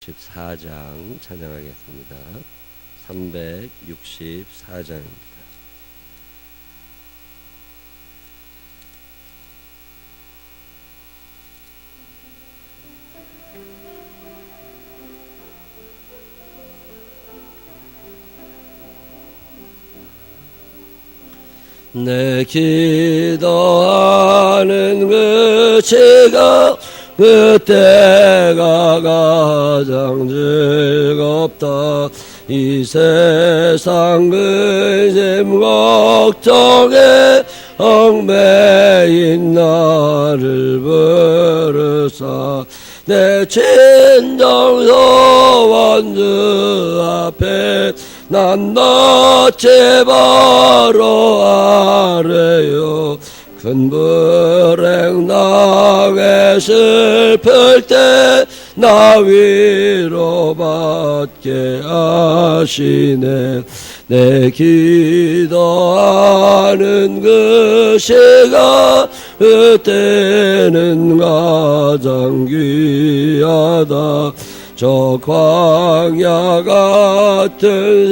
14장 찬양하겠습니다. 364장입니다. 내 기도하는 그 시간 그때가 가장 즐겁다. 이 세상 근심 걱정에 얽매인 나를 부르사 내 친정 소원 주 앞에 난 어찌 바로 아래요. 큰 불행 당해 슬플 때 나 위로받게 하시네. 내 기도하는 그 시간 그때는 가장 귀하다. 저 광야 같은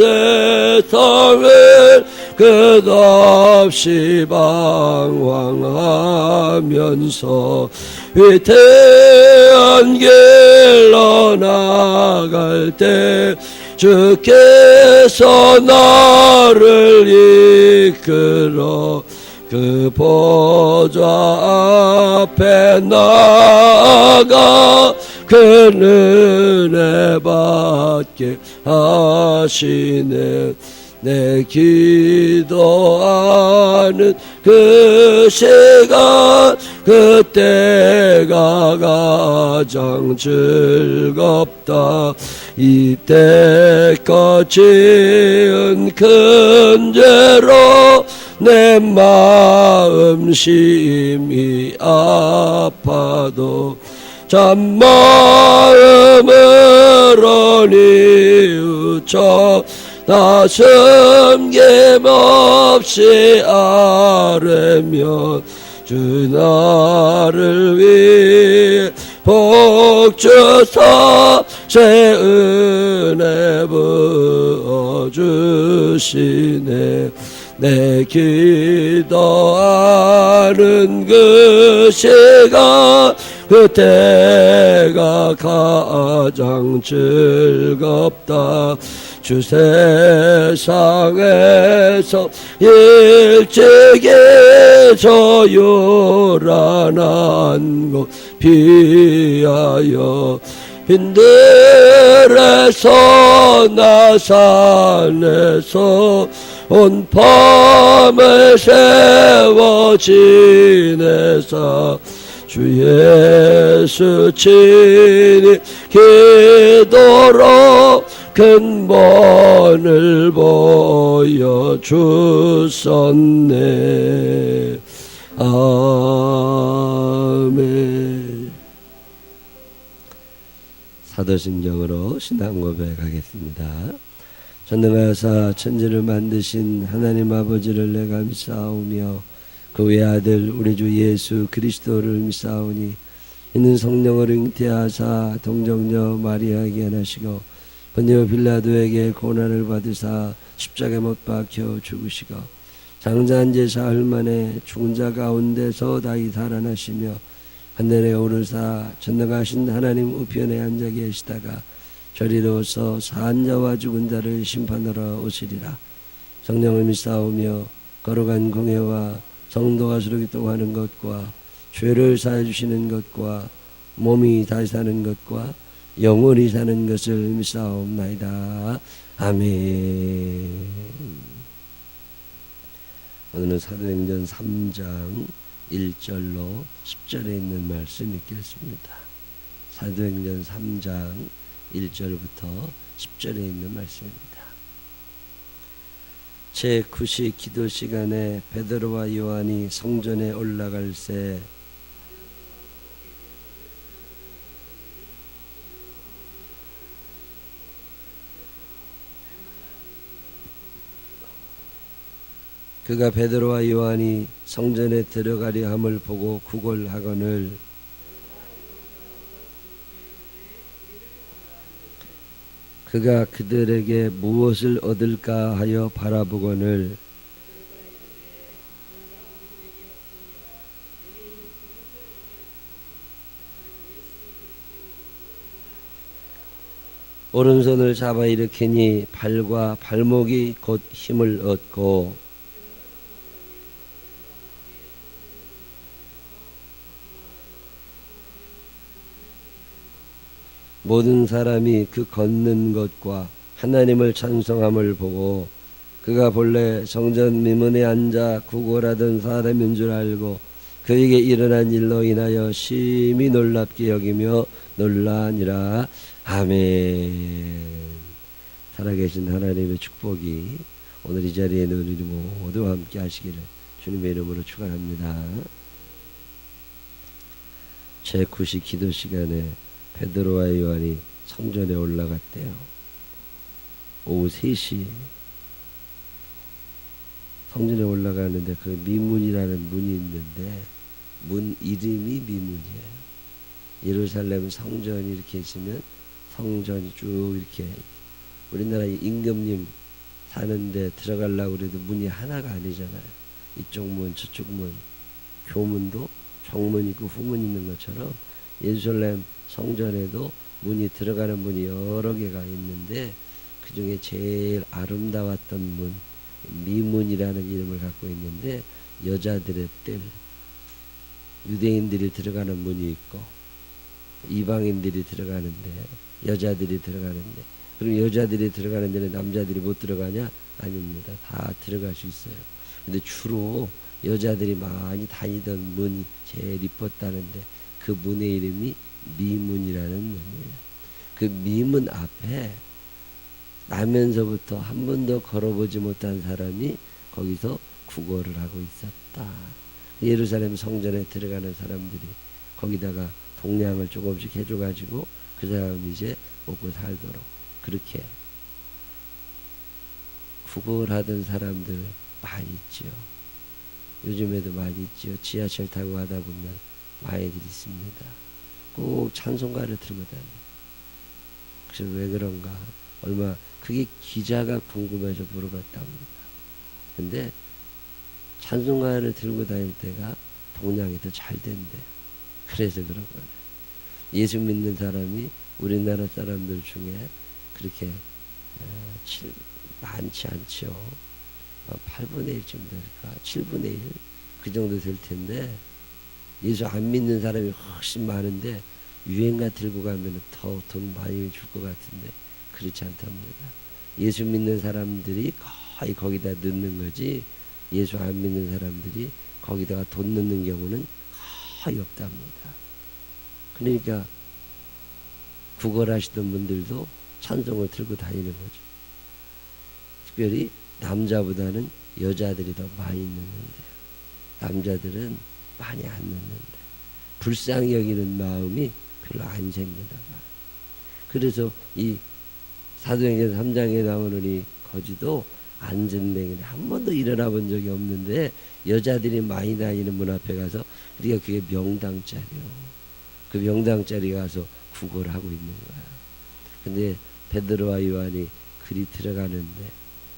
세상을 끝없이 방황하면서 위태한 길로 나갈 때 주께서 나를 이끌어 그 보좌 앞에 나아가 그 은혜 받게 하시네. 내 기도하는 그 시간 그때가 가장 즐겁다. 이때껏 지은 큰 죄로 내 마음 심히 아파도 참마음으로 뉘우쳐 나 숨김없이 아뢰면 주 나를 위해 복 주사 새 은혜 부어주시네. 내 기도하는 그 시간 그때가 가장 즐겁다. 주 세상에서 일찍이 저 요란한 곳 피하여 빈들에서 나산에서 온 밤을 세워 지내사 주 예수 친히 기도로 근본을 보여주셨네. 아멘. 사도신경으로 신앙 고백하겠습니다. 전능하사 천지를 만드신 하나님 아버지를 내가 믿사오며 그 외아들 우리 주 예수 그리스도를 믿사오니 이는 성령을 잉태하사 동정녀 마리아에게 나시고 본디오 빌라도에게 고난을 받으사 십자가에 못 박혀 죽으시고 장자한 지 사흘 만에 죽은 자 가운데서 다시 살아나시며 하늘에 오르사 전능하신 하나님 우편에 앉아 계시다가 저리로서 산 자와 죽은 자를 심판하러 오시리라. 성령을 믿사오며 거룩한 공회와 성도가 서로 기도하는 것과 죄를 사해 주시는 것과 몸이 다시 사는 것과 영원히 사는 것을 믿사옵나이다. 아멘. 오늘은 사도행전 3장 1절로 10절에 있는 말씀 읽겠습니다. 사도행전 3장 1절부터 10절에 있는 말씀입니다. 제9시 기도 시간에 베드로와 요한이 성전에 올라갈새 그가 베드로와 요한이 성전에 들어가려 함을 보고 구걸하거늘 그가 그들에게 무엇을 얻을까 하여 바라보거늘 오른손을 잡아 일으키니 발과 발목이 곧 힘을 얻고 모든 사람이 그 걷는 것과 하나님을 찬송함을 보고 그가 본래 성전 미문에 앉아 구걸하던 사람인 줄 알고 그에게 일어난 일로 인하여 심히 놀랍게 여기며 놀라니라. 아멘. 살아계신 하나님의 축복이 오늘 이 자리에 있는 우리 모두와 함께 하시기를 주님의 이름으로 축원합니다. 제9시 기도 시간에 베드로와 요한이 성전에 올라갔대요. 오후 3시 성전에 올라가는데 그 미문이라는 문이 있는데 문 이름이 미문이에요. 예루살렘 성전이 이렇게 있으면 성전이 쭉 이렇게 우리나라 임금님 사는데 들어가려고 그래도 문이 하나가 아니잖아요. 이쪽 문 저쪽 문 교문도 정문 있고 후문 있는 것처럼 예루살렘 성전에도 문이 들어가는 문이 여러 개가 있는데 그 중에 제일 아름다웠던 문 미문이라는 이름을 갖고 있는데 여자들의 뜰 유대인들이 들어가는 문이 있고 이방인들이 들어가는데 여자들이 들어가는데 그럼 여자들이 들어가는 데는 남자들이 못 들어가냐? 아닙니다. 다 들어갈 수 있어요. 근데 주로 여자들이 많이 다니던 문이 제일 이뻤다는데 그 문의 이름이 미문이라는 문이에요. 그 미문 앞에 나면서부터 한 번도 걸어보지 못한 사람이 거기서 구걸을 하고 있었다. 예루살렘 성전에 들어가는 사람들이 거기다가 동량을 조금씩 해줘가지고 그 사람이 이제 먹고 살도록 그렇게 구걸하던 사람들 많이 있지요. 요즘에도 많이 있지요. 지하철 타고 가다 보면 많이들 있습니다. 꼭 찬송가를 들고 다녀요. 그래서 왜 그런가? 얼마 그게 기자가 궁금해서 물어봤답니다. 근데 찬송가를 들고 다닐 때가 동량이 더 잘 된대요. 그래서 그런 거예요. 예수 믿는 사람이 우리나라 사람들 중에 그렇게 많지 않죠. 8분의 1쯤 될까? 7분의 1? 그 정도 될 텐데 예수 안 믿는 사람이 훨씬 많은데 유행가 들고 가면 더 돈 많이 줄 것 같은데 그렇지 않답니다. 예수 믿는 사람들이 거의 거기다 넣는 거지 예수 안 믿는 사람들이 거기다가 돈 넣는 경우는 거의 없답니다. 그러니까 구걸하시던 분들도 찬송을 들고 다니는 거죠. 특별히 남자보다는 여자들이 더 많이 넣는데 남자들은 많이 안 넣는데 불쌍히 여기는 마음이 별로 안 생기나 봐요. 그래서 이 사도행전 3장에 나오는 이 거지도 안전뱅이는 한 번도 일어나 본 적이 없는데 여자들이 많이 다니는 문 앞에 가서 그러니까 그게 명당짜리요. 그 명당짜리 가서 구걸을 하고 있는 거야. 근데 베드로와 요한이 그리 들어가는데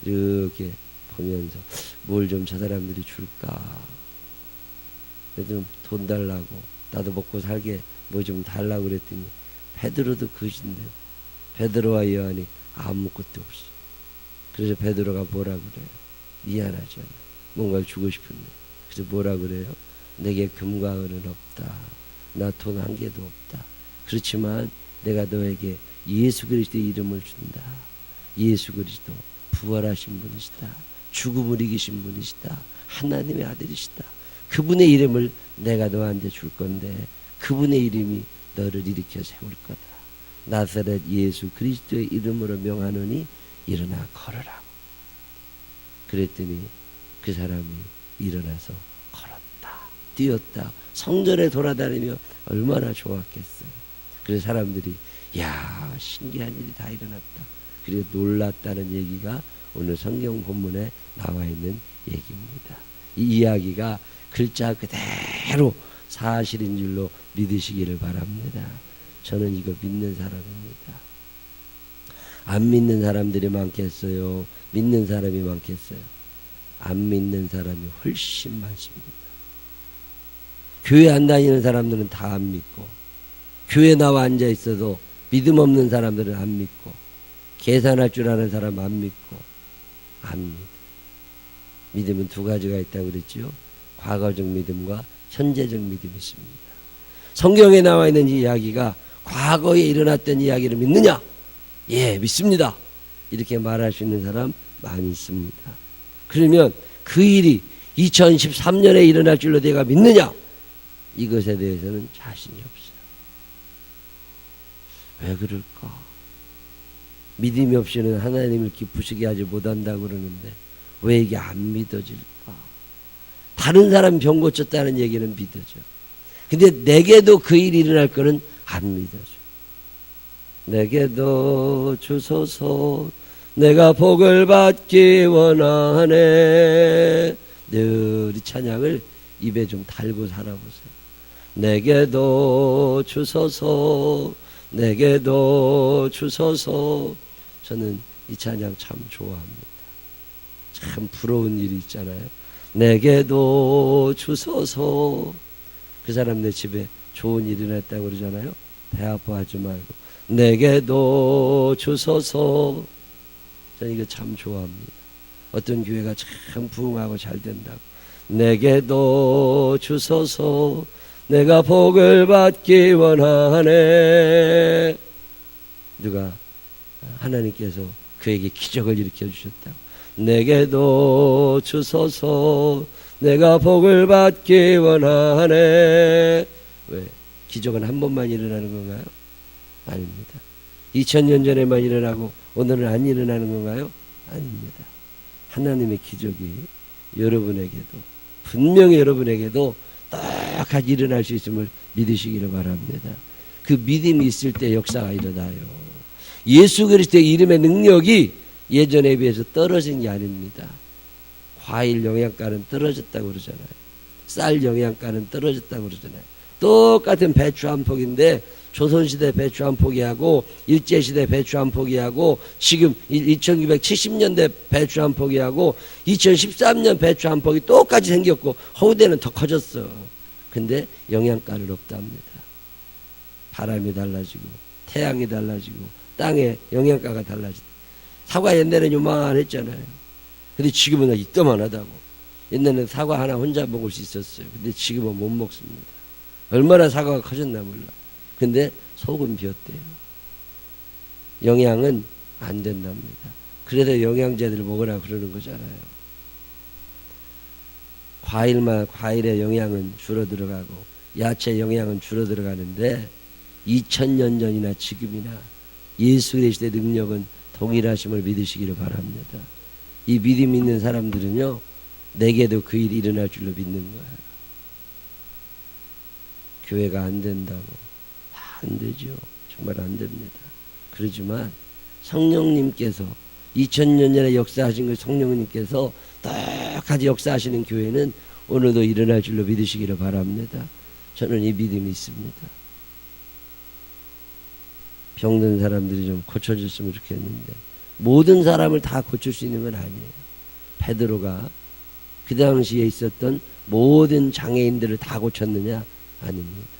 이렇게 보면서 뭘 좀 저 사람들이 줄까? 그래도 돈 달라고 나도 먹고 살게 뭐 좀 달라고 그랬더니 베드로도 그것인데요. 베드로와 요한이 아무것도 없이. 그래서 베드로가 뭐라 그래요? 미안하잖아. 뭔가를 주고 싶은데. 그래서 뭐라 그래요? 내게 금과 은은 없다. 나 돈 한 개도 없다. 그렇지만 내가 너에게 예수 그리스도의 이름을 준다. 예수 그리스도 부활하신 분이시다. 죽음을 이기신 분이시다. 하나님의 아들이시다. 그분의 이름을 내가 너한테 줄 건데 그분의 이름이 너를 일으켜 세울 거다. 나사렛 예수 그리스도의 이름으로 명하노니 일어나 걸으라고. 그랬더니 그 사람이 일어나서 걸었다. 뛰었다. 성전에 돌아다니며 얼마나 좋았겠어요. 그래서 사람들이 야 신기한 일이 다 일어났다. 그리고 놀랐다는 얘기가 오늘 성경 본문에 나와 있는 얘기입니다. 이 이야기가 글자 그대로 사실인 줄로 믿으시기를 바랍니다. 저는 이거 믿는 사람입니다. 안 믿는 사람들이 많겠어요? 믿는 사람이 많겠어요? 안 믿는 사람이 훨씬 많습니다. 교회 안 다니는 사람들은 다 안 믿고, 교회 나와 앉아 있어도 믿음 없는 사람들은 안 믿고, 계산할 줄 아는 사람 안 믿고, 안 믿어요. 믿음은 두 가지가 있다고 그랬죠. 과거적 믿음과 현재적 믿음이 있습니다. 성경에 나와 있는 이 이야기가 과거에 일어났던 이야기를 믿느냐? 예, 믿습니다. 이렇게 말할 수 있는 사람 많이 있습니다. 그러면 그 일이 2013년에 일어날 줄로 내가 믿느냐? 이것에 대해서는 자신이 없어요. 왜 그럴까? 믿음이 없이는 하나님을 기쁘시게 하지 못한다고 그러는데 왜 이게 안 믿어질까? 다른 사람 병 고쳤다는 얘기는 믿어져. 근데 내게도 그 일이 일어날 거는 안 믿어져. 내게도 주소서, 내가 복을 받기 원하네. 늘 이 찬양을 입에 좀 달고 살아보세요. 내게도 주소서, 내게도 주소서. 저는 이 찬양 참 좋아합니다. 참 부러운 일이 있잖아요. 내게도 주소서. 그 사람 내 집에 좋은 일이 났다고 그러잖아요. 배 아파하지 말고 내게도 주소서. 저는 이거 참 좋아합니다. 어떤 교회가 참 부흥하고 잘 된다고. 내게도 주소서, 내가 복을 받기 원하네. 누가 하나님께서 그에게 기적을 일으켜 주셨다고. 내게도 주소서, 내가 복을 받기 원하네. 왜? 기적은 한 번만 일어나는 건가요? 아닙니다. 2000년 전에만 일어나고 오늘은 안 일어나는 건가요? 아닙니다. 하나님의 기적이 여러분에게도, 분명히 여러분에게도 똑같이 일어날 수 있음을 믿으시기를 바랍니다. 그 믿음이 있을 때 역사가 일어나요. 예수 그리스도의 이름의 능력이 예전에 비해서 떨어진 게 아닙니다. 과일 영양가는 떨어졌다고 그러잖아요. 쌀 영양가는 떨어졌다고 그러잖아요. 똑같은 배추 한 폭인데 조선시대 배추 한 포기하고 일제시대 배추 한 포기하고 지금 1970년대 배추 한 포기하고 2013년 배추 한 폭이 똑같이 생겼고 허우대는 더 커졌어. 근데 영양가는 없답니다. 바람이 달라지고 태양이 달라지고 땅에 영양가가 달라지다. 사과 옛날에는 요만했잖아요. 근데 지금은 이따만하다고. 옛날에는 사과 하나 혼자 먹을 수 있었어요. 근데 지금은 못 먹습니다. 얼마나 사과가 커졌나 몰라. 근데 속은 비었대요. 영양은 안 된답니다. 그래도 영양제들을 먹으라 그러는 거잖아요. 과일의 영양은 줄어들어가고 야채 영양은 줄어들어가는데 2000년 전이나 지금이나 예수 그리스도의 능력은 동일하심을 믿으시기를 바랍니다. 이 믿음 있는 사람들은요, 내게도 그 일이 일어날 줄로 믿는 거예요. 교회가 안 된다고. 안 되죠. 정말 안 됩니다. 그러지만 성령님께서 2000년 전에 역사하신 그 성령님께서 똑같이 역사하시는 교회는 오늘도 일어날 줄로 믿으시기를 바랍니다. 저는 이 믿음이 있습니다. 병든 사람들이 좀 고쳐졌으면 좋겠는데 모든 사람을 다 고칠 수 있는 건 아니에요. 베드로가 그 당시에 있었던 모든 장애인들을 다 고쳤느냐? 아닙니다.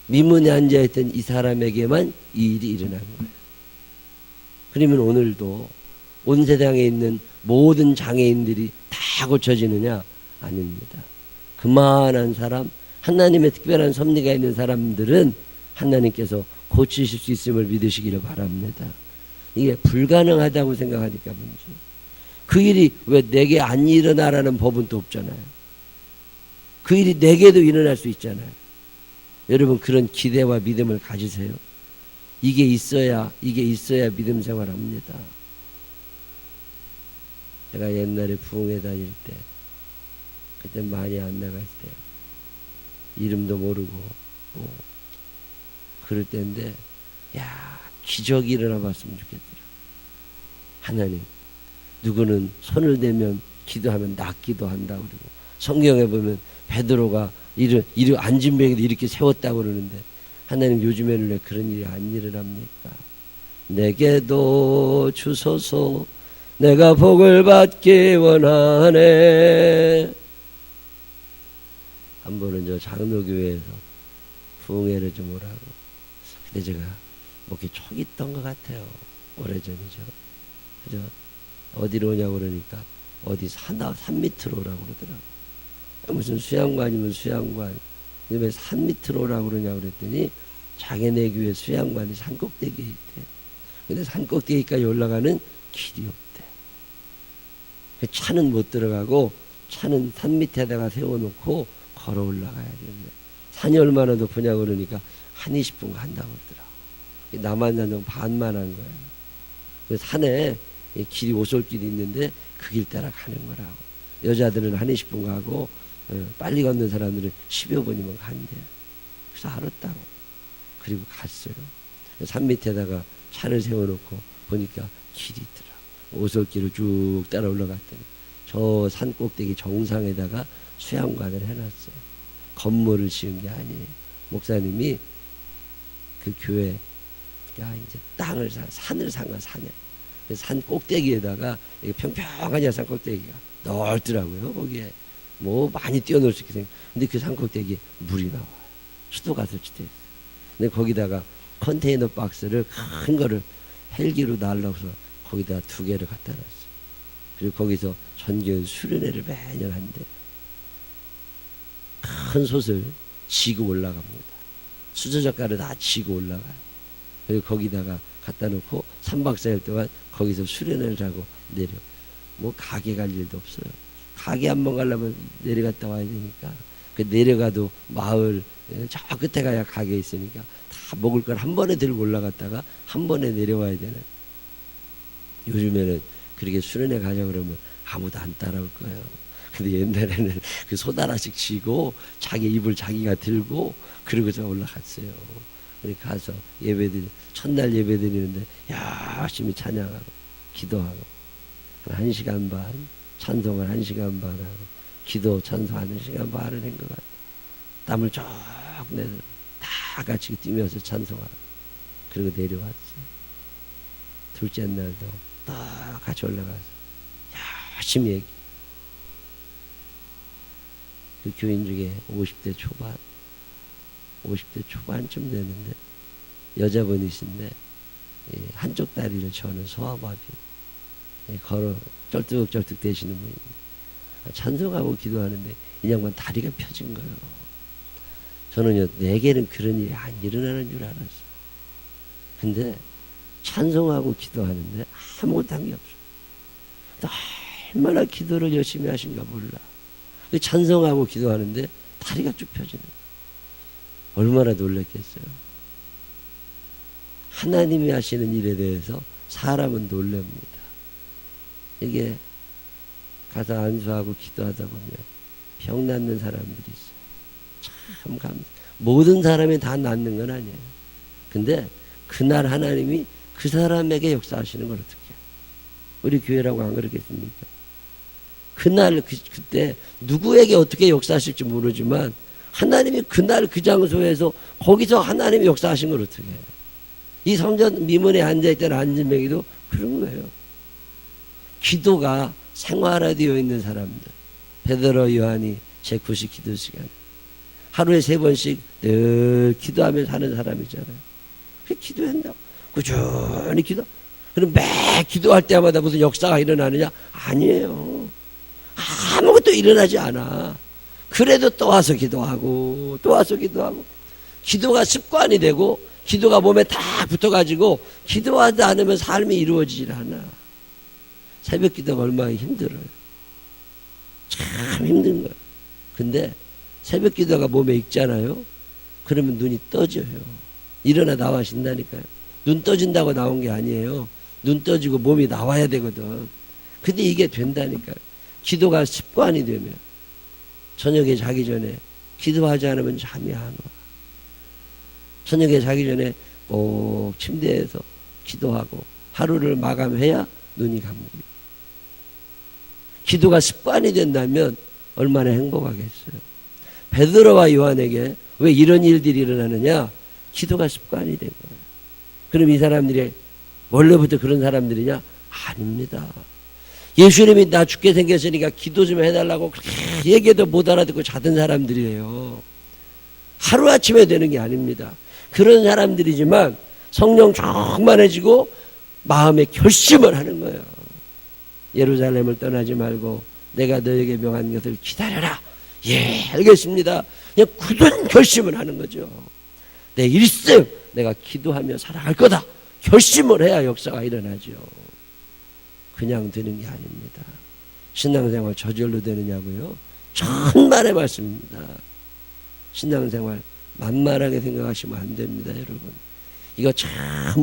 미문에 앉아있던 이 사람에게만 이 일이 일어난 거예요. 그러면 오늘도 온 세상에 있는 모든 장애인들이 다 고쳐지느냐? 아닙니다. 그만한 사람, 하나님의 특별한 섭리가 있는 사람들은 하나님께서 고치실 수 있음을 믿으시기를 바랍니다. 이게 불가능하다고 생각하니까 문제. 그 일이 왜 내게 안 일어나라는 법은 또 없잖아요. 그 일이 내게도 일어날 수 있잖아요. 여러분 그런 기대와 믿음을 가지세요. 이게 있어야 믿음 생활합니다. 제가 옛날에 부흥회 다닐 때 그때 많이 안 나갈 때요. 이름도 모르고 그럴 때인데 기적이 일어나 봤으면 좋겠더라. 하나님, 누구는 손을 대면 기도하면 낫기도 한다고 그러고 성경에 보면 베드로가 앉은 병에도 이렇게 세웠다고 그러는데 하나님 요즘에는 왜 그런 일이 안 일어납니까? 내게도 주소서. 내가 복을 받기 원하네. 한 번은 저 장로교회에서 부흥회를 좀 오라고. 근데 제가 목이 촉 있던 것 같아요. 오래전이죠. 그죠? 어디로 오냐고 그러니까 어디 산 밑으로 오라고 그러더라고. 무슨 수양관이면 수양관. 왜 산 밑으로 오라고 그러냐고 그랬더니 자기네 교회 수양관이 산꼭대기에 있대요. 근데 산꼭대기까지 올라가는 길이 없대. 차는 못 들어가고 차는 산 밑에다가 세워놓고 걸어 올라가야 되는데 산이 얼마나 높으냐고 그러니까 한 20분 간다고 그러더라고. 남한산성 반만 한 거예요. 그 산에 길이 오솔길이 있는데 그 길 따라 가는 거라고. 여자들은 한 20분 가고 빨리 걷는 사람들은 10여 분이면 간대요. 그래서 알았다고. 그리고 갔어요. 산 밑에다가 차를 세워놓고 보니까 길이 있더라고. 오솔길을 쭉 따라 올라갔더니 저 산 꼭대기 정상에다가 수양관을 해놨어요. 건물을 지은 게 아니에요. 목사님이 그 교회 이제 땅을 산을 산 거야. 산에 산 꼭대기에다가 평평하냐 산 꼭대기가 넓더라고요. 거기에 뭐 많이 뛰어놀 수 있게 생겨. 근데 그 산 꼭대기에 물이 나와요. 수도가 설치돼 있어요. 근데 거기다가 컨테이너 박스를 큰 거를 헬기로 날라서 거기다 2개를 갖다 놨어요. 그리고 거기서 전교연 수련회를 매년 한대. 큰 솥을 지고 올라갑니다. 수저젓가락을 다 지고 올라가요. 그리고 거기다가 갖다 놓고 3박 4일 동안 거기서 수련회를 하고 내려. 뭐 가게 갈 일도 없어요. 가게 한번 가려면 내려갔다 와야 되니까. 그 내려가도 마을 저 끝에 가야 가게 있으니까 다 먹을 걸 한 번에 들고 올라갔다가 한 번에 내려와야 되는. 요즘에는 그렇게 수련회 가자 그러면 아무도 안 따라올 거예요. 근데 옛날에는 그 솥하나씩 쥐고 자기 이불 자기가 들고 그러고서 올라갔어요. 그러니까 가서 예배드리 첫날 예배드리는데 열심히 찬양하고 기도하고 1시간 반 찬송을 1시간 반 하고 기도 찬송 1시간 반을 한 것 같아요. 땀을 쭉 내서 다 같이 뛰면서 찬송하고 그리고 내려왔어요. 둘째 날도 또 같이 올라가서 열심히 얘기. 그 교인 중에 50대 초반쯤 되는데 여자분이신데 한쪽 다리를 저는 소아마비 걸어 쩔뚝쩔뚝 되시는 분입니다. 찬송하고 기도하는데 이 양반 다리가 펴진 거예요. 저는요 내게는 그런 일이 안 일어나는 줄 알았어요. 근데 찬송하고 기도하는데 아무것도 한 게 없어요. 얼마나 기도를 열심히 하신가 몰라. 찬송하고 기도하는데 다리가 쭉 펴지는 거예요. 얼마나 놀랐겠어요. 하나님이 하시는 일에 대해서 사람은 놀랍니다. 이게 가서 안수하고 기도하다 보면 병 낫는 사람들이 있어요. 참 감사. 모든 사람이 다 낫는 건 아니에요. 근데 그날 하나님이 그 사람에게 역사하시는 걸 어떻게 해요? 우리 교회라고 안 그러겠습니까? 그날 그때 누구에게 어떻게 역사하실지 모르지만 하나님이 그날 그 장소에서 거기서 하나님이 역사하신 걸 어떻게 해요? 이 성전 미문에 앉아있던 안진뱅이도 그런 거예요. 기도가 생활화되어 있는 사람들. 베드로 요한이 제 9시 기도 시간에 하루에 3번씩 늘 기도하면서 하는 사람이잖아요. 기도한다고 꾸준히 기도. 그럼 매 기도할 때마다 무슨 역사가 일어나느냐? 아니에요. 아무것도 일어나지 않아. 그래도 또 와서 기도하고 또 와서 기도하고 기도가 습관이 되고 기도가 몸에 다 붙어가지고 기도하지 않으면 삶이 이루어지질 않아. 새벽 기도가 얼마나 힘들어요. 참 힘든 거예요. 근데 새벽 기도가 몸에 익잖아요. 그러면 눈이 떠져요. 일어나 나와신다니까요. 눈 떠진다고 나온 게 아니에요. 눈 떠지고 몸이 나와야 되거든. 근데 이게 된다니까요. 기도가 습관이 되면 저녁에 자기 전에 기도하지 않으면 잠이 안 와. 저녁에 자기 전에 꼭 침대에서 기도하고 하루를 마감해야 눈이 감기고. 기도가 습관이 된다면 얼마나 행복하겠어요. 베드로와 요한에게 왜 이런 일들이 일어나느냐? 기도가 습관이 된 거예요. 그럼 이 사람들이 원래부터 그런 사람들이냐? 아닙니다. 예수님이 나 죽게 생겼으니까 기도 좀 해달라고 그렇게 얘기해도 못 알아듣고 자던 사람들이에요. 하루아침에 되는 게 아닙니다. 그런 사람들이지만 성령 충만해지고 마음의 결심을 하는 거예요. 예루살렘을 떠나지 말고 내가 너에게 명한 것을 기다려라. 예, 알겠습니다. 그냥 굳은 결심을 하는 거죠. 내 일생 내가 기도하며 살아갈 거다. 결심을 해야 역사가 일어나죠. 그냥 되는 게 아닙니다. 신앙생활 저절로 되느냐고요? 천만의 말씀입니다. 신앙생활 만만하게 생각하시면 안 됩니다, 여러분. 이거 참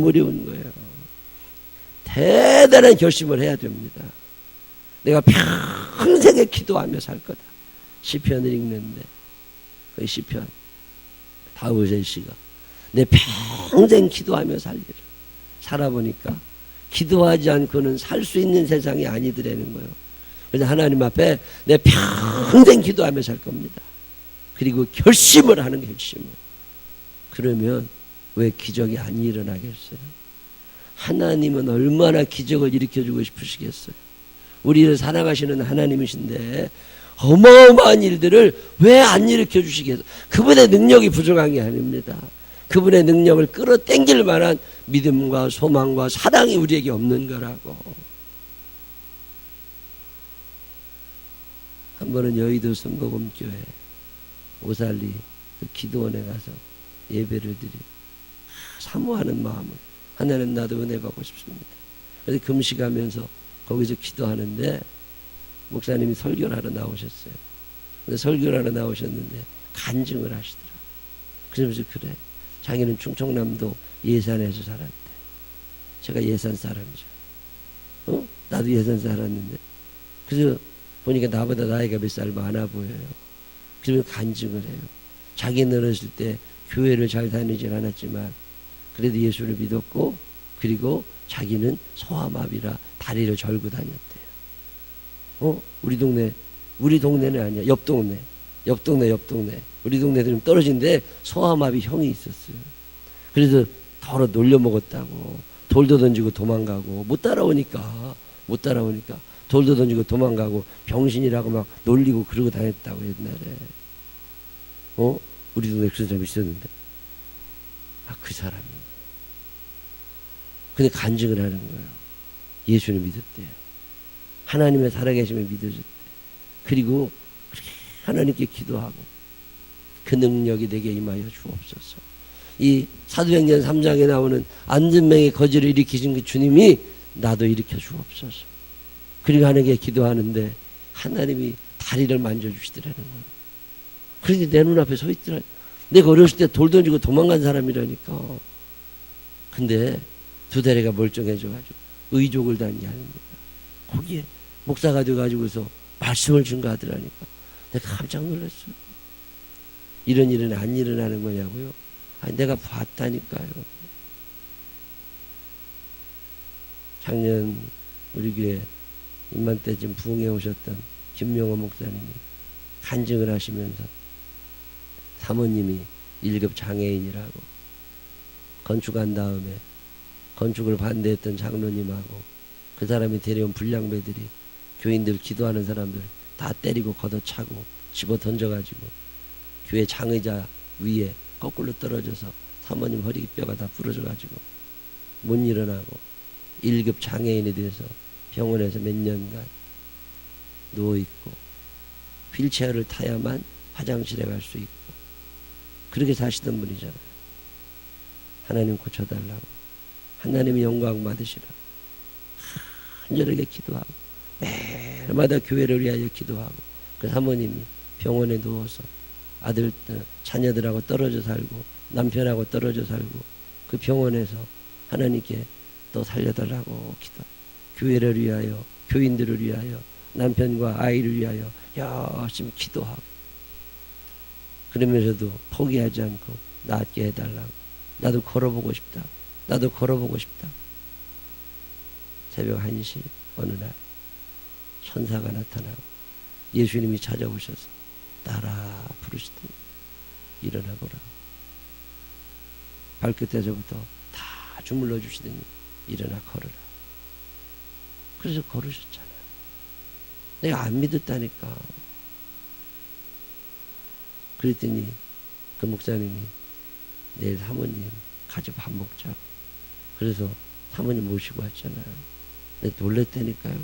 어려운 거예요. 대단한 결심을 해야 됩니다. 내가 평생에 기도하며 살 거다. 시편을 읽는데 그 시편 다윗의 시가 내 평생 기도하며 살리라. 살아보니까 기도하지 않고는 살 수 있는 세상이 아니더라는 거예요. 그래서 하나님 앞에 내 평생 기도하며 살 겁니다. 그리고 결심을 하는 결심을. 그러면 왜 기적이 안 일어나겠어요? 하나님은 얼마나 기적을 일으켜주고 싶으시겠어요? 우리를 사랑하시는 하나님이신데 어마어마한 일들을 왜 안 일으켜주시겠어요? 그분의 능력이 부족한 게 아닙니다. 그분의 능력을 끌어당길 만한 믿음과 소망과 사랑이 우리에게 없는 거라고. 한 번은 여의도 성거금교회 오살리 그 기도원에 가서 예배를 드리 사모하는 마음을 하나님 나도 은혜 받고 싶습니다. 그래서 금식하면서 거기서 기도하는데 목사님이 설교를 하러 나오셨어요. 근데 설교를 하러 나오셨는데 간증을 하시더라. 그러면서 그래 자기는 충청남도 예산에서 살았대. 제가 예산 사람이죠. 나도 예산 살았는데 그래서 보니까 나보다 나이가 몇 살 많아 보여요. 그러면 간증을 해요. 자기는 어렸을 때 교회를 잘 다니진 않았지만 그래도 예수를 믿었고 그리고 자기는 소아마비라 다리를 절고 다녔대요. 우리 동네는 아니야. 옆 동네. 우리 동네도 좀 떨어진데 소아마비 형이 있었어요. 그래서 덜어 놀려먹었다고 돌도 던지고 도망가고 못 따라오니까 돌도 던지고 도망가고 병신이라고 막 놀리고 그러고 다녔다고 옛날에. 우리 동네에 그런 사람이 있었는데 그 사람이 근데 간증을 하는 거예요. 예수를 믿었대요. 하나님의 살아계심을 믿어줬대. 그리고 그렇게 하나님께 기도하고 그 능력이 내게 임하여 주옵소서. 이 사도행전 3장에 나오는 안전명의 거지를 일으키신 그 주님이 나도 일으켜 주옵소서. 그리고 하나님께 기도하는데 하나님이 다리를 만져주시더라는 거예요. 그런데 내 눈앞에 서 있더라. 내가 어렸을 때 돌 던지고 도망간 사람이라니까. 근데 두 다리가 멀쩡해져가지고 의족을 다닌 게 아닙니다. 거기에 목사가 돼가지고서 말씀을 증거하더라니까. 내가 깜짝 놀랐어요. 이런 일은 안 일어나는 거냐고요? 아니 내가 봤다니까요. 작년 우리 교회 임만 때쯤 부흥해 오셨던 김명호 목사님이 간증을 하시면서 사모님이 1급 장애인이라고 건축한 다음에 건축을 반대했던 장로님하고 그 사람이 데려온 불량배들이 교인들 기도하는 사람들 다 때리고 걷어차고 집어 던져가지고 교회 장의자 위에 거꾸로 떨어져서 사모님 허리뼈가 다 부러져가지고 못 일어나고 1급 장애인에 대해서 병원에서 몇 년간 누워있고 휠체어를 타야만 화장실에 갈 수 있고 그렇게 사시던 분이잖아요. 하나님 고쳐달라고 하나님의 영광 받으시라고 간절하게 기도하고 매일마다 교회를 위하여 기도하고 그 사모님이 병원에 누워서 아들 자녀들하고 떨어져 살고 남편하고 떨어져 살고 그 병원에서 하나님께 또 살려달라고 기도 교회를 위하여 교인들을 위하여 남편과 아이를 위하여 열심히 기도하고 그러면서도 포기하지 않고 낫게 해달라고 나도 걸어보고 싶다. 새벽 1시 어느 날 천사가 나타나고 예수님이 찾아오셔서 따라 부르시더니 일어나보라. 발끝에서부터 다 주물러 주시더니 일어나 걸으라. 그래서 걸으셨잖아요. 내가 안 믿었다니까. 그랬더니 그 목사님이 내일 사모님 같이 밥 먹자고. 그래서 사모님 모시고 왔잖아요. 내가 놀랬다니까요.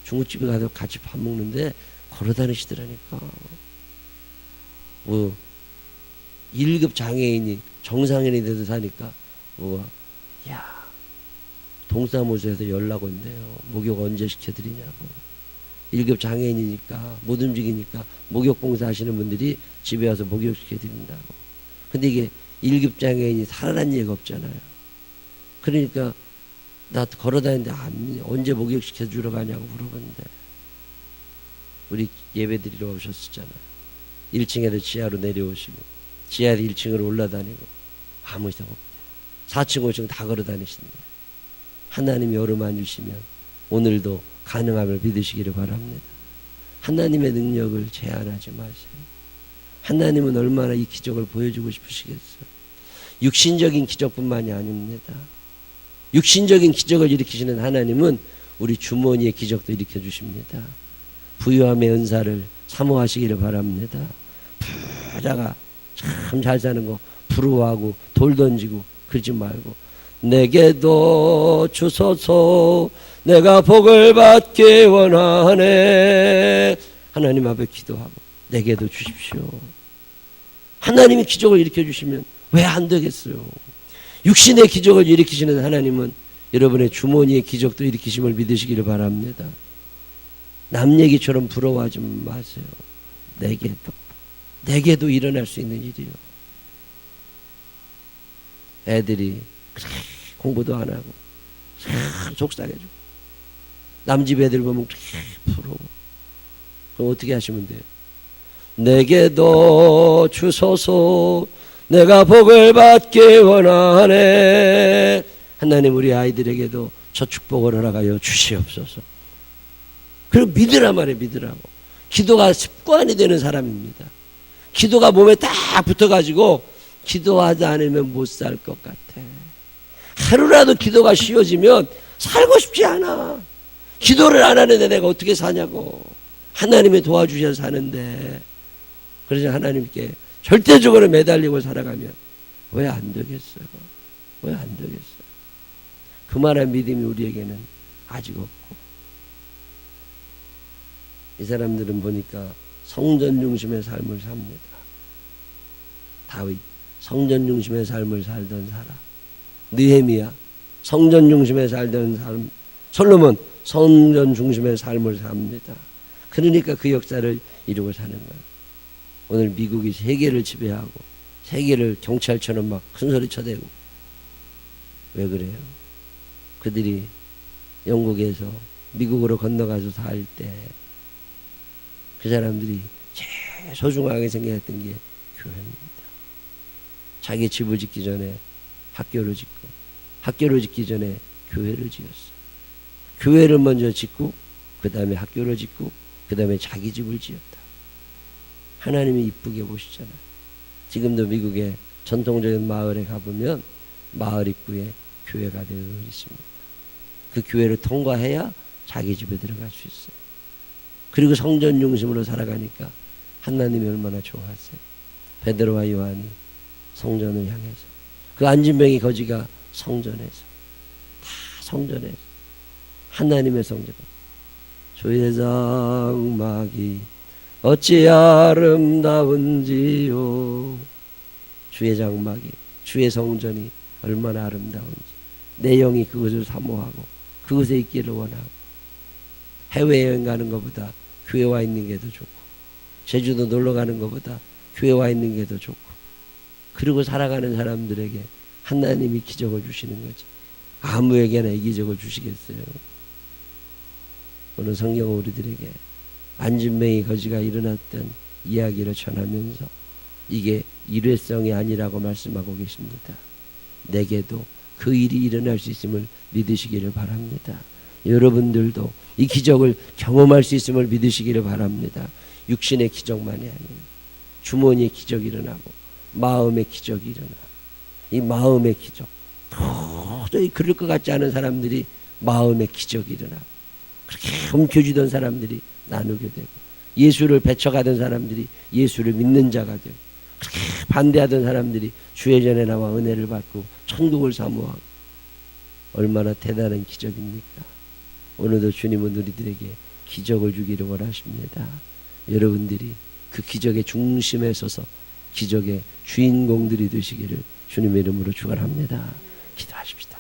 중국집에 가서 같이 밥 먹는데 걸어다니시더라니까. 뭐 1급 장애인이 정상인이 돼서 사니까 뭐가 야 동사무소에서 연락 온대요. 목욕 언제 시켜드리냐고. 1급 장애인이니까 못 움직이니까 목욕 봉사 하시는 분들이 집에 와서 목욕 시켜드린다고. 근데 이게 1급 장애인이 살아난 얘기가 없잖아요. 그러니까 나 걸어다니는데 언제 목욕 시켜주러 가냐고 물어봤는데 우리 예배드리러 오셨었잖아요. 1층에서 지하로 내려오시고 지하에서 1층으로 올라다니고 아무 이상 없대요. 4층 5층 다 걸어다니시는데 하나님이 얼음만 주시면 오늘도 가능함을 믿으시기를 바랍니다. 하나님의 능력을 제한하지 마세요. 하나님은 얼마나 이 기적을 보여주고 싶으시겠어요. 육신적인 기적뿐만이 아닙니다. 육신적인 기적을 일으키시는 하나님은 우리 주머니의 기적도 일으켜 주십니다. 부유함의 은사를 사모하시기를 바랍니다. 부자가 참 잘 사는 거 부러워하고 돌 던지고 그러지 말고 내게도 주소서 내가 복을 받기 원하네. 하나님 앞에 기도하고 내게도 주십시오. 하나님이 기적을 일으켜 주시면 왜 안 되겠어요. 육신의 기적을 일으키시는 하나님은 여러분의 주머니의 기적도 일으키심을 믿으시기를 바랍니다. 남 얘기처럼 부러워하지 마세요. 내게도 일어날 수 있는 일이요. 애들이 그래 공부도 안 하고 속상해지고 남 집 애들 보면 그래 부러워. 그럼 어떻게 하시면 돼요? 내게도 주소서 내가 복을 받기 원하네. 하나님 우리 아이들에게도 저 축복을 허락하여 주시옵소서. 그리고 믿으라 말이에요. 믿으라고. 기도가 습관이 되는 사람입니다. 기도가 몸에 딱 붙어가지고 기도하지 않으면 못 살 것 같아. 하루라도 기도가 쉬워지면 살고 싶지 않아. 기도를 안 하는데 내가 어떻게 사냐고. 하나님이 도와주셔서 사는데. 그래서 하나님께 절대적으로 매달리고 살아가면 왜 안 되겠어요? 왜 안 되겠어요? 그만한 믿음이 우리에게는 아직 없고. 이 사람들은 보니까 성전 중심의 삶을 삽니다. 다윗 성전 중심의 삶을 살던 사람, 느헤미야 성전 중심의 살던 삶, 솔로몬 성전 중심의 삶을 삽니다. 그러니까 그 역사를 이루고 사는 거예요. 오늘 미국이 세계를 지배하고 세계를 경찰처럼 막 큰소리 쳐대고 왜 그래요? 그들이 영국에서 미국으로 건너가서 살 때 그 사람들이 제일 소중하게 생각했던 게 교회입니다. 자기 집을 짓기 전에 학교를 짓고 학교를 짓기 전에 교회를 지었어요. 교회를 먼저 짓고 그 다음에 학교를 짓고 그 다음에 자기 집을 지었다. 하나님이 이쁘게 보시잖아요. 지금도 미국의 전통적인 마을에 가보면 마을 입구에 교회가 늘 있습니다. 그 교회를 통과해야 자기 집에 들어갈 수 있어요. 그리고 성전 중심으로 살아가니까 하나님이 얼마나 좋아하세요. 베드로와 요한이 성전을 향해서 그 안진뱅이 거지가 성전에서 다 성전에서 하나님의 성전 주의 장막이 어찌 아름다운지요. 주의 장막이 주의 성전이 얼마나 아름다운지 내 영이 그것을 사모하고 그것에 있기를 원하고 해외여행 가는 것보다 교회 와 있는 게 더 좋고 제주도 놀러 가는 것보다 교회 와 있는 게 더 좋고 그리고 살아가는 사람들에게 하나님이 기적을 주시는 거지 아무에게나 이 기적을 주시겠어요. 오늘 성경은 우리들에게 안진뱅이 거지가 일어났던 이야기를 전하면서 이게 일회성이 아니라고 말씀하고 계십니다. 내게도 그 일이 일어날 수 있음을 믿으시기를 바랍니다. 여러분들도 이 기적을 경험할 수 있음을 믿으시기를 바랍니다. 육신의 기적만이 아니에요. 주머니의 기적이 일어나고 마음의 기적이 일어나고 이 마음의 기적 도저히 그럴 것 같지 않은 사람들이 마음에 기적이 일어나. 그렇게 움켜쥐던 사람들이 나누게 되고, 예수를 배척하던 사람들이 예수를 믿는 자가 되고, 그렇게 반대하던 사람들이 주의 전에 나와 은혜를 받고 천국을 사모하고. 얼마나 대단한 기적입니까? 오늘도 주님은 우리들에게 기적을 주기를 원하십니다. 여러분들이 그 기적의 중심에 서서 기적의 주인공들이 되시기를 주님의 이름으로 축원합니다. 기도하십시다.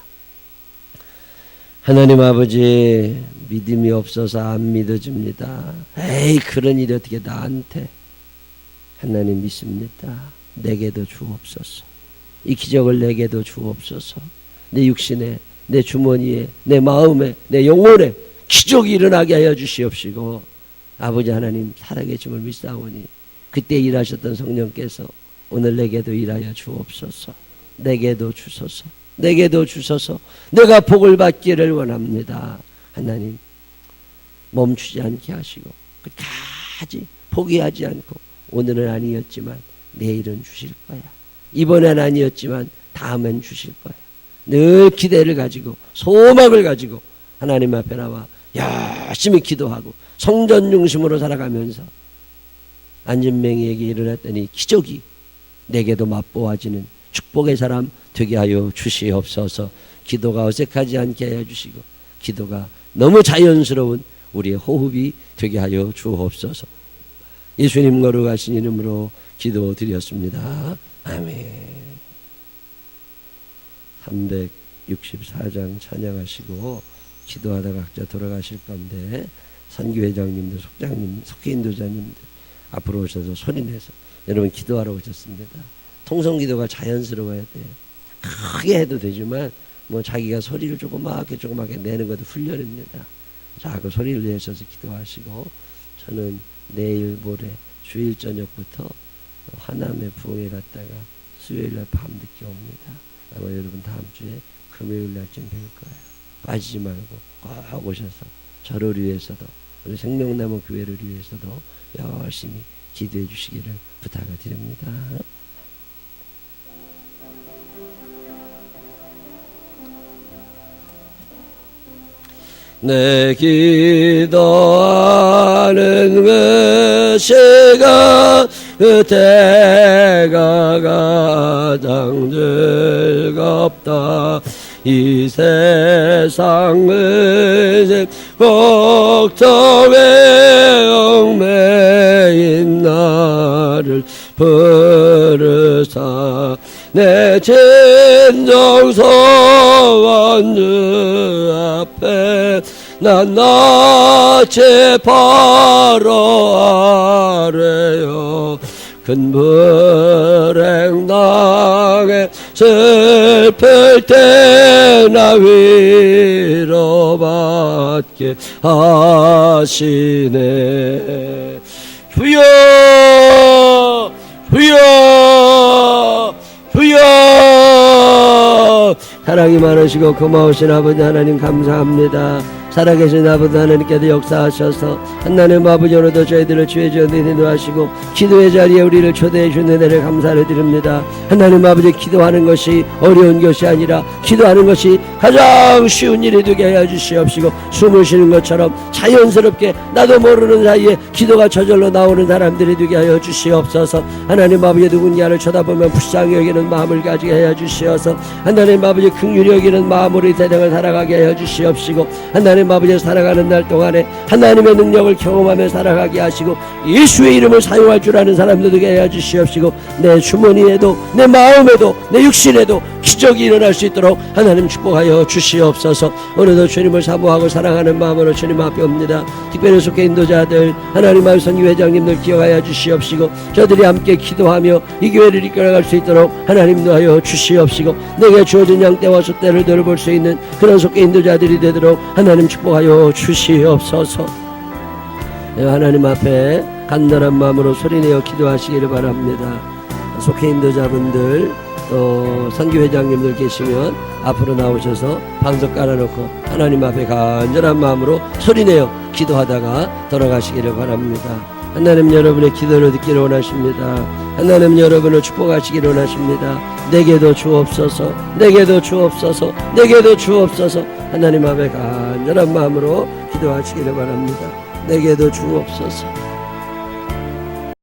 하나님 아버지, 믿음이 없어서 안 믿어집니다. 에이, 그런 일이 어떻게 나한테. 하나님 믿습니다. 내게도 주옵소서. 이 기적을 내게도 주옵소서. 내 육신에, 내 주머니에, 내 마음에, 내 영혼에 기적이 일어나게 하여 주시옵시고, 아버지 하나님 살아계심을 믿사오니 그때 일하셨던 성령께서 오늘 내게도 일하여 주옵소서. 내게도 주소서. 내게도 주소서. 내가 복을 받기를 원합니다. 하나님 멈추지 않게 하시고 끝까지 포기하지 않고, 오늘은 아니었지만 내일은 주실 거야. 이번엔 아니었지만 다음엔 주실 거야. 늘 기대를 가지고 소망을 가지고 하나님 앞에 나와 열심히 기도하고 성전 중심으로 살아가면서 안진맹이에게 일어났더니 기적이 내게도 맛보아지는 축복의 사람 되게 하여 주시옵소서. 기도가 어색하지 않게 하여 주시고, 기도가 너무 자연스러운 우리의 호흡이 되게 하여 주옵소서. 예수님 거룩하신 이름으로 기도드렸습니다. 아멘. 364장 찬양하시고 기도하다가 각자 돌아가실 건데, 선교회장님들, 속장님, 속회인도자님들 앞으로 오셔서 소리내서 여러분 기도하러 오셨습니다. 통성기도가 자연스러워야 돼요. 크게 해도 되지만 뭐 자기가 소리를 조그맣게 내는 것도 훈련입니다. 자, 그 소리를 내셔서 기도하시고, 저는 내일 모레 주일 저녁부터 화남에 부흥회 갔다가 수요일날 밤늦게 옵니다. 아마 여러분 다음 주에 금요일날쯤 뵐 거예요. 빠지지 말고 꼭 오셔서 저를 위해서도 우리 생명나무 교회를 위해서도 열심히 기도해 주시기를 부탁을 드립니다. 내 기도하는 그 시간, 그때가 가장 즐겁다. 이 세상을 걱정에 얽매인 나를 부르사 내 진정서원 주 앞에 난 낯이 바로 아래요. 큰 불행 당해 슬플 때 나 위로받게 하시네. 주여 주여 주여. 사랑이 많으시고 고마우신 아버지 하나님 감사합니다. 살아계신 아버지 하나님께도 역사하셔서 하나님 아버지 오늘도 저희들을 주의 지원에 인도하시고 기도의 자리에 우리를 초대해 주는 은혜를 감사를 드립니다. 하나님 아버지, 기도하는 것이 어려운 것이 아니라 기도하는 것이 가장 쉬운 일이 되게 하여 주시옵시고, 숨을 쉬는 것처럼 자연스럽게 나도 모르는 사이에 기도가 저절로 나오는 사람들이 되게 하여 주시옵소서. 하나님 아버지, 누군가를 쳐다보면 불쌍히 여기는 마음을 가지게 하여 주시어서 하나님 아버지 긍휼히 여기는 마음으로 이 세상을 살아가게 하여 주시옵시고, 하나님 아버지 살아가는 날 동안에 하나님의 능력을 경험하며 살아가게 하시고 예수의 이름을 사용할 줄 아는 사람들 되게 하여 주시옵시고, 내 주머니에도 내 마음에도 내 육신에도 기적이 일어날 수 있도록 하나님 축복하여 주시옵소서. 오늘도 주님을 사모하고 사랑하는 마음으로 주님 앞에 옵니다. 특별히 속해 인도자들 하나님 앞에 선교회장님들 기억하여 주시옵시고, 저들이 함께 기도하며 이 교회를 이끌어갈 수 있도록 하나님도 하여 주시옵시고, 내게 주어진 양떼와 숫대를 돌볼 수 있는 그런 속해 인도자들이 되도록 하나님 축복하여 주시옵소서. 하나님 앞에 간절한 마음으로 소리내어 기도하시기를 바랍니다. 속해 인도자분들 또 선교회장님들 계시면 앞으로 나오셔서 방석 깔아놓고 하나님 앞에 간절한 마음으로 소리내어 기도하다가 돌아가시기를 바랍니다. 하나님 여러분의 기도를 듣기를 원하십니다. 하나님 여러분을 축복하시기를 원하십니다. 내게도 주옵소서, 내게도 주옵소서, 내게도 주옵소서. 하나님 앞에 간절한 마음으로 기도하시기를 바랍니다. 내게도 주옵소서.